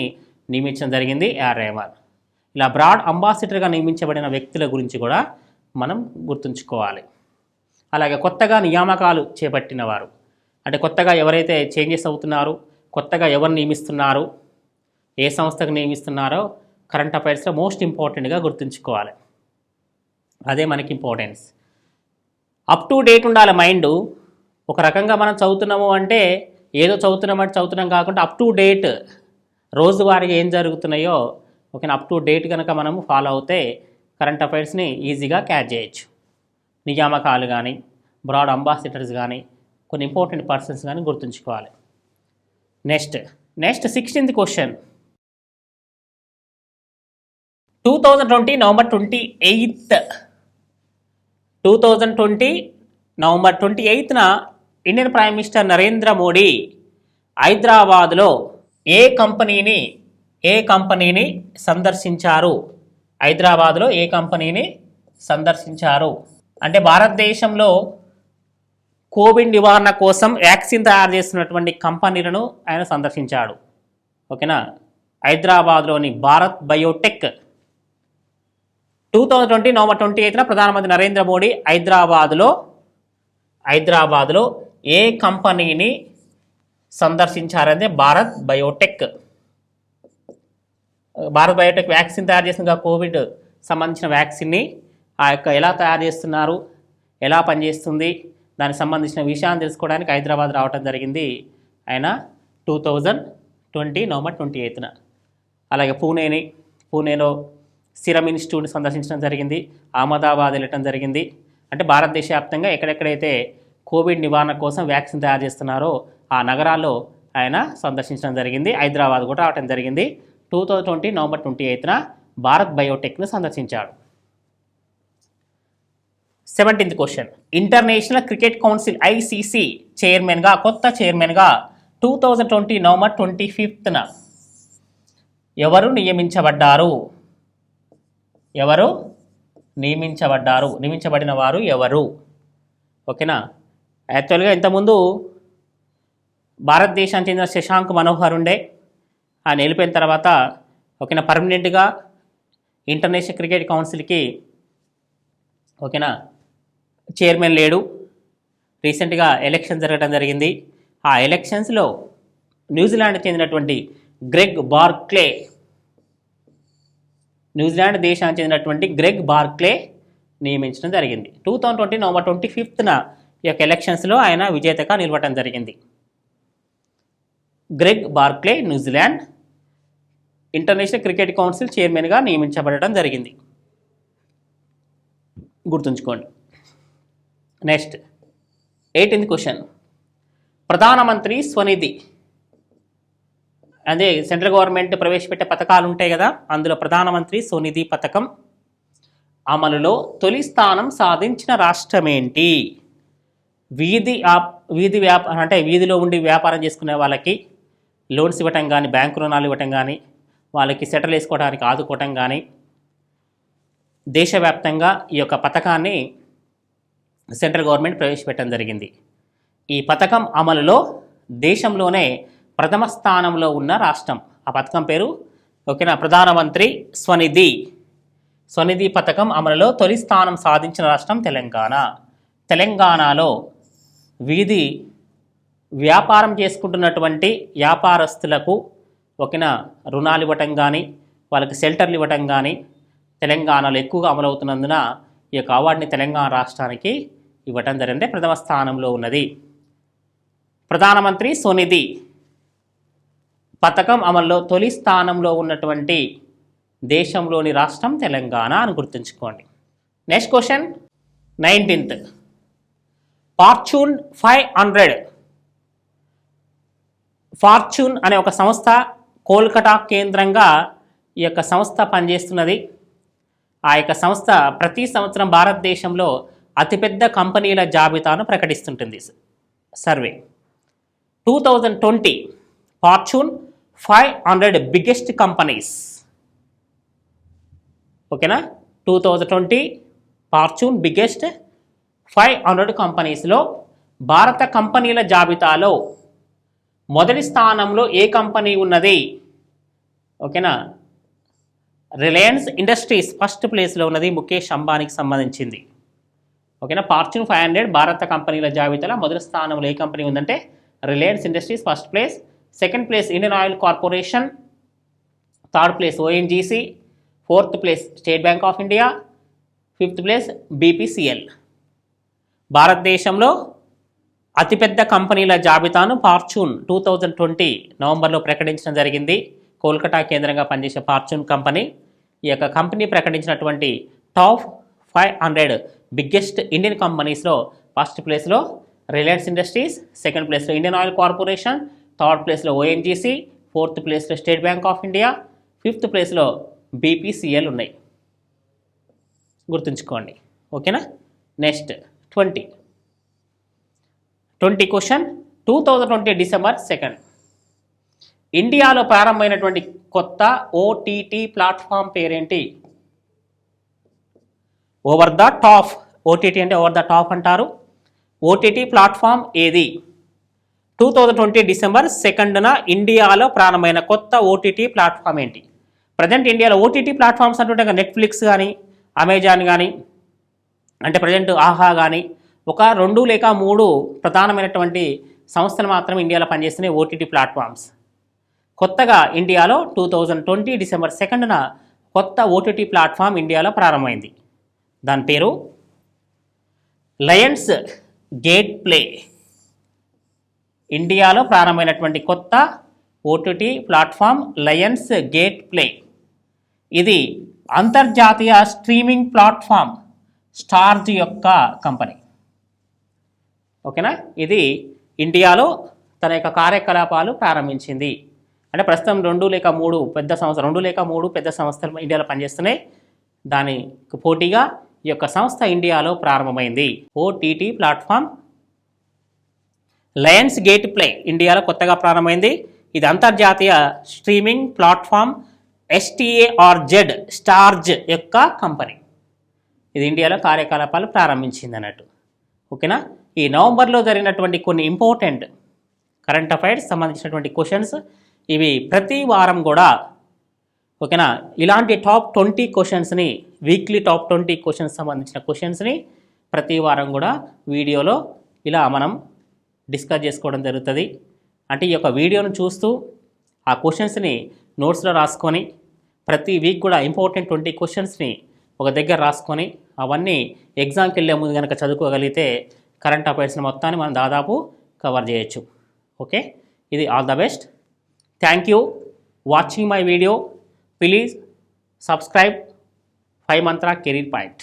నియమించడం జరిగింది ఏఆర్ రెహమాన్. ఇలా బ్రాడ్ అంబాసిడర్గా నియమించబడిన వ్యక్తుల గురించి కూడా మనం గుర్తుంచుకోవాలి. అలాగే కొత్తగా నియామకాలు చేపట్టిన వారు అంటే కొత్తగా ఎవరైతే చేంజెస్ అవుతున్నారో, కొత్తగా ఎవరు నియమిస్తున్నారు, ఏ సంస్థకు నియమిస్తున్నారో కరెంట్ అఫైర్స్లో మోస్ట్ ఇంపార్టెంట్గా గుర్తుంచుకోవాలి. అదే మనకి ఇంపార్టెన్స్. అప్ టు డేట్ ఉండాలి మైండ్. ఒక రకంగా మనం చదువుతున్నాము అంటే ఏదో చదువుతున్నాం కాకుండా అప్ టు డేట్ రోజువారీగా ఏం జరుగుతున్నాయో ఓకే అప్ టు డేట్ కనుక మనము ఫాలో అవుతే కరెంట్ అఫైర్స్ని ఈజీగా క్యాచ్ చేయొచ్చు. నియామకాలు కానీ, బ్రాడ్ అంబాసిడర్స్ కానీ, కొన్ని ఇంపార్టెంట్ పర్సన్స్ కానీ గుర్తుంచుకోవాలి. Next 16th question. 2020 నవంబర్ 28న Indian prime minister Narendra Modi హైదరాబాద్లో ఏ కంపెనీని సందర్శించారు? హైదరాబాద్లో ఏ కంపెనీని సందర్శించారు అంటే భారతదేశంలో కోవిడ్ నివారణ కోసం వ్యాక్సిన్ తయారు చేస్తున్నటువంటి కంపెనీలను ఆయన సందర్శించాడు. ఓకేనా. హైదరాబాద్లోని భారత్ బయోటెక్ 2020 నవంబర్ 28న ప్రధానమంత్రి నరేంద్ర మోడీ హైదరాబాద్లో ఏ కంపెనీని సందర్శించారంటే భారత్ బయోటెక్ వ్యాక్సిన్ తయారు చేసిన కోవిడ్ సంబంధించిన వ్యాక్సిన్ని ఆ యొక్క ఎలా తయారు చేస్తున్నారు, ఎలా పనిచేస్తుంది, దానికి సంబంధించిన విషయాన్ని తెలుసుకోవడానికి హైదరాబాద్ రావడం జరిగింది ఆయన 2020 నవంబర్ 28న. అలాగే పూణేలో సిరమ్ ఇన్స్టిట్యూట్ని సందర్శించడం జరిగింది, అహ్మదాబాద్ వెళ్ళటం జరిగింది. అంటే భారతదేశ వ్యాప్తంగా ఎక్కడెక్కడైతే కోవిడ్ నివారణ కోసం వ్యాక్సిన్ తయారు చేస్తున్నారో ఆ నగరాల్లో ఆయన సందర్శించడం జరిగింది. హైదరాబాద్ కూడా రావడం జరిగింది. 2020 నవంబర్ 28న భారత్ బయోటెక్ను సందర్శించాడు. 17th question, International Cricket Council ICC చైర్మన్గా కొత్త చైర్మన్గా 2020 నవంబర్ 25న ఎవరు నియమించబడ్డారు? ఎవరు నియమించబడ్డారు? నియమించబడిన వారు ఎవరు? ఓకేనా. యాక్చువల్గా ఇంతకుముందు భారతదేశానికి చెందిన శశాంక్ మనోహర్ ఉండే, ఆయన వెళ్ళిపోయిన తర్వాత ఓకేనా పర్మనెంట్గా ఇంటర్నేషనల్ క్రికెట్ కౌన్సిల్కి ఓకేనా చైర్మన్ లేడు. రీసెంట్గా ఎలక్షన్ జరగడం జరిగింది. ఆ ఎలక్షన్స్లో న్యూజిలాండ్కి చెందినటువంటి గ్రెగ్ బార్క్లే, న్యూజిలాండ్ దేశానికి చెందినటువంటి గ్రెగ్ బార్క్లే నియమించడం జరిగింది. 2020 నవంబర్ 25న ఈ యొక్క ఎలక్షన్స్లో ఆయన విజేతగా నిలవటం జరిగింది. Greg Barclay New Zealand international Cricket council చైర్మన్గా నియమించబడటం జరిగింది. గుర్తుంచుకోండి. నెక్స్ట్ 18th క్వశ్చన్, ప్రధానమంత్రి స్వనిధి అదే సెంట్రల్ గవర్నమెంట్ ప్రవేశపెట్టే పథకాలు ఉంటాయి కదా, అందులో ప్రధానమంత్రి స్వనిధి పథకం అమలులో తొలి స్థానం సాధించిన రాష్ట్రం ఏంటి? వీధి వ్యాపారం అంటే వీధిలో ఉండి వ్యాపారం చేసుకునే వాళ్ళకి లోన్స్ ఇవ్వటం కానీ, బ్యాంకు రుణాలు ఇవ్వటం కానీ, వాళ్ళకి సెటిల్ వేసుకోవడానికి ఆదుకోవటం కానీ, దేశవ్యాప్తంగా ఈ యొక్క పథకాన్ని సెంట్రల్ గవర్నమెంట్ ప్రవేశపెట్టడం జరిగింది. ఈ పథకం అమలులో దేశంలోనే ప్రథమ స్థానంలో ఉన్న రాష్ట్రం, ఆ పథకం పేరు ఓకేనా ప్రధానమంత్రి స్వనిధి పథకం అమలులో తొలి స్థానం సాధించిన రాష్ట్రం తెలంగాణ. తెలంగాణలో వీధి వ్యాపారం చేసుకుంటున్నటువంటి వ్యాపారస్తులకు ఓకేనా రుణాలు ఇవ్వటం కానీ, వాళ్ళకి షెల్టర్లు ఇవ్వటం కానీ తెలంగాణలో ఎక్కువగా అమలవుతున్నందున ఈ యొక్క అవార్డుని తెలంగాణ రాష్ట్రానికి ఇవ్వటం జరిగింది. ప్రథమ స్థానంలో ఉన్నది. ప్రధానమంత్రి స్వనిధి పథకం అమల్లో తొలి స్థానంలో ఉన్నటువంటి దేశంలోని రాష్ట్రం తెలంగాణ అని గుర్తుంచుకోండి. Next question 19th, fortune 500 fortune అనే ఒక సంస్థ కోల్కతా కేంద్రంగా ఈ యొక్క సంస్థ పనిచేస్తున్నది. ఆ యొక్క సంస్థ ప్రతి సంవత్సరం భారతదేశంలో అతిపెద్ద కంపెనీల జాబితాను ప్రకటిస్తుంటుంది. సర్వే 2020 ఫార్చ్యూన్ 500 బిగ్గెస్ట్ కంపెనీస్ ఓకేనా 2020 ఫార్చ్యూన్ బిగ్గెస్ట్ 500 కంపెనీస్లో భారత కంపెనీల జాబితాలో మొదటి స్థానంలో ఏ కంపెనీ ఉన్నది? ఓకేనా రిలయన్స్ ఇండస్ట్రీస్ ఫస్ట్ ప్లేస్లో ఉన్నది, ముఖేష్ అంబానీకి సంబంధించింది. ఓకేనా ఫార్చ్యూన్ 500 భారత కంపెనీల జాబితాలో మొదటి స్థానంలో ఏ కంపెనీ ఉందంటే Reliance industries first place, second place Indian oil corporation, third place ONGC, fourth place state bank of India, fifth place BPCL. భారతదేశంలో అతిపెద్ద కంపెనీల జాబితాను ఫార్చ్యూన్ 2020 నవంబర్లో ప్రకటించడం జరిగింది. కోల్కతా కేంద్రంగా పనిచేసే ఫార్చ్యూన్ కంపెనీ ఈ యొక్క కంపెనీ ప్రకటించినటువంటి టాప్ 500 బిగ్గెస్ట్ ఇండియన్ కంపెనీస్లో ఫస్ట్ ప్లేస్లో రిలయన్స్ ఇండస్ట్రీస్, సెకండ్ ప్లేస్లో ఇండియన్ ఆయిల్ కార్పొరేషన్, థర్డ్ ప్లేస్లో ఓఎన్జీసీ, ఫోర్త్ ప్లేస్లో state bank of India, fifth ప్లేస్లో బీపీసీఎల్ ఉన్నాయి. గుర్తుంచుకోండి. ఓకేనా. నెక్స్ట్ 20 క్వశ్చన్, 2020 డిసెంబర్ 2 ఇండియాలో ప్రారంభమైనటువంటి కొత్త ఓటీటీ ప్లాట్ఫామ్ పేరేంటి? Over the top. ఓటీటీ అంటే ఓవర్ ద టాప్ అంటారు. ఓటీటీ ప్లాట్ఫామ్ ఏది? 2020 డిసెంబర్ 2న ఇండియాలో ప్రారంభమైన కొత్త ఓటీటీ ప్లాట్ఫామ్ ఏంటి? ప్రజెంట్ ఇండియాలో ఓటీటీ ప్లాట్ఫామ్స్ అంటే నెట్ఫ్లిక్స్ కానీ, అమెజాన్ కానీ, అంటే ప్రజెంట్ ఆహా కానీ ఒక 2 లేక 3 ప్రధానమైనటువంటి సంస్థలు మాత్రం ఇండియాలో పనిచేస్తున్నాయి ఓటీటీ ప్లాట్ఫామ్స్. కొత్తగా ఇండియాలో 2020 డిసెంబర్ 2న కొత్త ఓటీటీ ప్లాట్ఫామ్ ఇండియాలో ప్రారంభమైంది. దాని పేరు లయన్స్ గేట్ ప్లే. ఇండియాలో ప్రారంభమైనటువంటి కొత్త OTT platform Lions gate play. ఇది అంతర్జాతీయ స్ట్రీమింగ్ ప్లాట్ఫామ్ స్టార్జ్ యొక్క కంపెనీ. ఓకేనా. ఇది ఇండియాలో తన యొక్క కార్యకలాపాలు ప్రారంభించింది. అంటే ప్రస్తుతం 2 లేక 3 పెద్ద సంస్థలు ఇండియాలో పనిచేస్తున్నాయి. దానికి పోటీగా ఈ యొక్క సంస్థ ఇండియాలో ప్రారంభమైంది? OTT platform. Lions gate play ఇండియాలో కొత్తగా ప్రారంభమైంది. ఇది అంతర్జాతీయ స్ట్రీమింగ్ ప్లాట్ఫామ్ STARZ స్టార్జ్ యొక్క కంపెనీ. ఇది ఇండియాలో కార్యకలాపాలు ప్రారంభించింది అన్నట్టు. ఓకేనా? ఈ నవంబర్లో జరిగినటువంటి కొన్ని ఇంపార్టెంట్ కరెంట్ అఫైర్స్ సంబంధించినటువంటి క్వశ్చన్స్ ఇవి ప్రతి వారం కూడా, ఓకేనా, ఇలాంటి టాప్ 20 క్వశ్చన్స్ని, వీక్లీ టాప్ 20 క్వశ్చన్స్ సంబంధించిన క్వశ్చన్స్ని ప్రతి వారం కూడా వీడియోలో ఇలా మనం డిస్కస్ చేసుకోవడం జరుగుతుంది. అంటే ఈ యొక్క వీడియోను చూస్తూ ఆ క్వశ్చన్స్ని నోట్స్లో రాసుకొని ప్రతి వీక్ కూడా ఇంపార్టెంట్ 20 క్వశ్చన్స్ని ఒక దగ్గర రాసుకొని అవన్నీ ఎగ్జామ్కి వెళ్ళే ముందు కనుక చదువుకోగలిగితే కరెంట్ అఫైర్స్ని మొత్తాన్ని మనం దాదాపు కవర్ చేయొచ్చు. ఓకే, ఇది all the best. Thank you watching my video. Please subscribe 5 Mantra Career Point.